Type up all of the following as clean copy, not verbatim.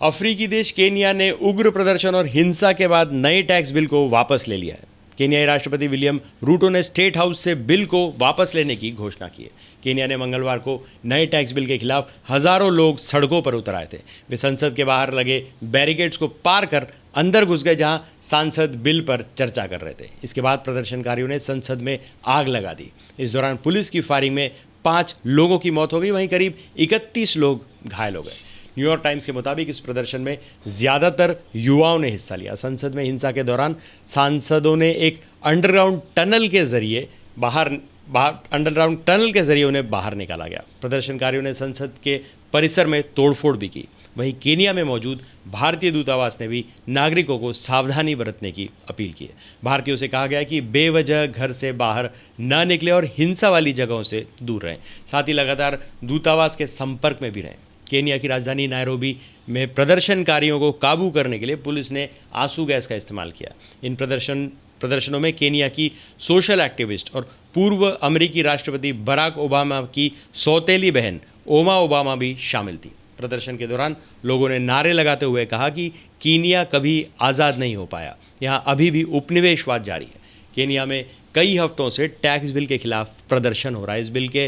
अफ्रीकी देश केन्या ने उग्र प्रदर्शन और हिंसा के बाद नए टैक्स बिल को वापस ले लिया है। केन्याई राष्ट्रपति विलियम रूटो ने स्टेट हाउस से बिल को वापस लेने की घोषणा की है। केन्या ने मंगलवार को नए टैक्स बिल के खिलाफ हजारों लोग सड़कों पर उतर आए थे। वे संसद के बाहर लगे बैरिकेड्स को पार कर अंदर घुस गए, जहां सांसद बिल पर चर्चा कर रहे थे। इसके बाद प्रदर्शनकारियों ने संसद में आग लगा दी। इस दौरान पुलिस की फायरिंग में 5 लोगों की मौत हो गई, वहीं करीब 31 लोग घायल हो गए। न्यूयॉर्क टाइम्स के मुताबिक इस प्रदर्शन में ज़्यादातर युवाओं ने हिस्सा लिया। संसद में हिंसा के दौरान सांसदों ने एक अंडरग्राउंड टनल के जरिए उन्हें बाहर निकाला गया। प्रदर्शनकारियों ने संसद के परिसर में तोड़फोड़ भी की। वहीं केन्या में मौजूद भारतीय दूतावास ने भी नागरिकों को सावधानी बरतने की अपील की है। भारतीयों से कहा गया है कि बेवजह घर से बाहर न निकले और हिंसा वाली जगहों से दूर रहें। साथ ही लगातार दूतावास के संपर्क में भी रहें। केन्या की राजधानी नायरोबी में प्रदर्शनकारियों को काबू करने के लिए पुलिस ने आंसू गैस का इस्तेमाल किया। इन प्रदर्शनों में केन्या की सोशल एक्टिविस्ट और पूर्व अमेरिकी राष्ट्रपति बराक ओबामा की सौतेली बहन ओमा ओबामा भी शामिल थी। प्रदर्शन के दौरान लोगों ने नारे लगाते हुए कहा कि केन्या कभी आज़ाद नहीं हो पाया, यहाँ अभी भी उपनिवेशवाद जारी है। केन्या में कई हफ्तों से टैक्स बिल के खिलाफ प्रदर्शन हो रहा है। इस बिल के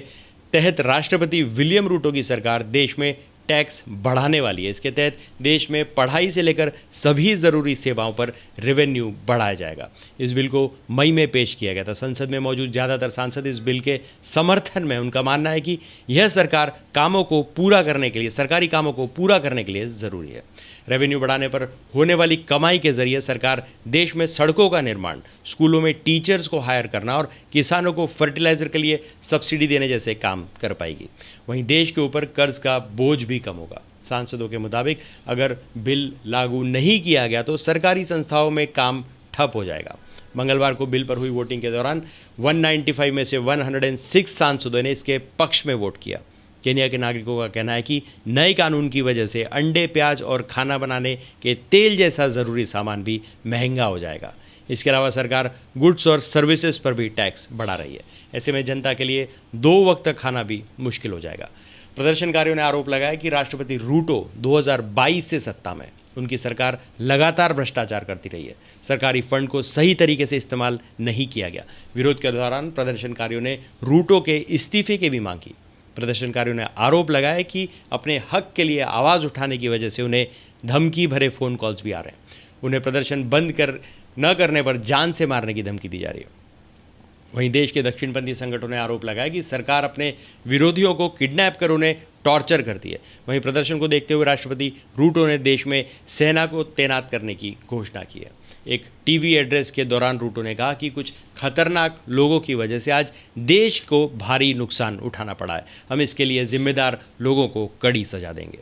तहत राष्ट्रपति विलियम रूटो की सरकार देश में टैक्स बढ़ाने वाली है। इसके तहत देश में पढ़ाई से लेकर सभी ज़रूरी सेवाओं पर रेवेन्यू बढ़ाया जाएगा। इस बिल को मई में पेश किया गया था। संसद में मौजूद ज़्यादातर सांसद इस बिल के समर्थन में। उनका मानना है कि यह सरकारी कामों को पूरा करने के लिए ज़रूरी है। रेवेन्यू बढ़ाने पर होने वाली कमाई के जरिए सरकार देश में सड़कों का निर्माण, स्कूलों में टीचर्स को हायर करना और किसानों को फर्टिलाइज़र के लिए सब्सिडी देने जैसे काम कर पाएगी। वहीं देश के ऊपर कर्ज का बोझ भी कम होगा। सांसदों के मुताबिक अगर बिल लागू नहीं किया गया तो सरकारी संस्थाओं में काम ठप हो जाएगा। मंगलवार को बिल पर हुई वोटिंग के दौरान 195 में से 106 सांसदों ने इसके पक्ष में वोट किया। केन्या के नागरिकों का कहना है कि नए कानून की वजह से अंडे, प्याज और खाना बनाने के तेल जैसा ज़रूरी सामान भी महंगा हो जाएगा। इसके अलावा सरकार गुड्स और सर्विसेज पर भी टैक्स बढ़ा रही है। ऐसे में जनता के लिए 2 वक्त तक खाना भी मुश्किल हो जाएगा। प्रदर्शनकारियों ने आरोप लगाया कि राष्ट्रपति रूटो 2022 से सत्ता में, उनकी सरकार लगातार भ्रष्टाचार करती रही है। सरकारी फंड को सही तरीके से इस्तेमाल नहीं किया गया। विरोध के दौरान प्रदर्शनकारियों ने रूटो के इस्तीफे की भी मांग की। प्रदर्शनकारियों ने आरोप लगाया कि अपने हक के लिए आवाज़ उठाने की वजह से उन्हें धमकी भरे फ़ोन कॉल्स भी आ रहे हैं। उन्हें प्रदर्शन न करने पर जान से मारने की धमकी दी जा रही है। वहीं देश के दक्षिणपंथी संगठनों ने आरोप लगाया कि सरकार अपने विरोधियों को किडनैप कर उन्हें टॉर्चर करती है। वहीं प्रदर्शन को देखते हुए राष्ट्रपति रूटो ने देश में सेना को तैनात करने की घोषणा की है। एक टीवी एड्रेस के दौरान रूटो ने कहा कि कुछ खतरनाक लोगों की वजह से आज देश को भारी नुकसान उठाना पड़ा है। हम इसके लिए जिम्मेदार लोगों को कड़ी सजा देंगे।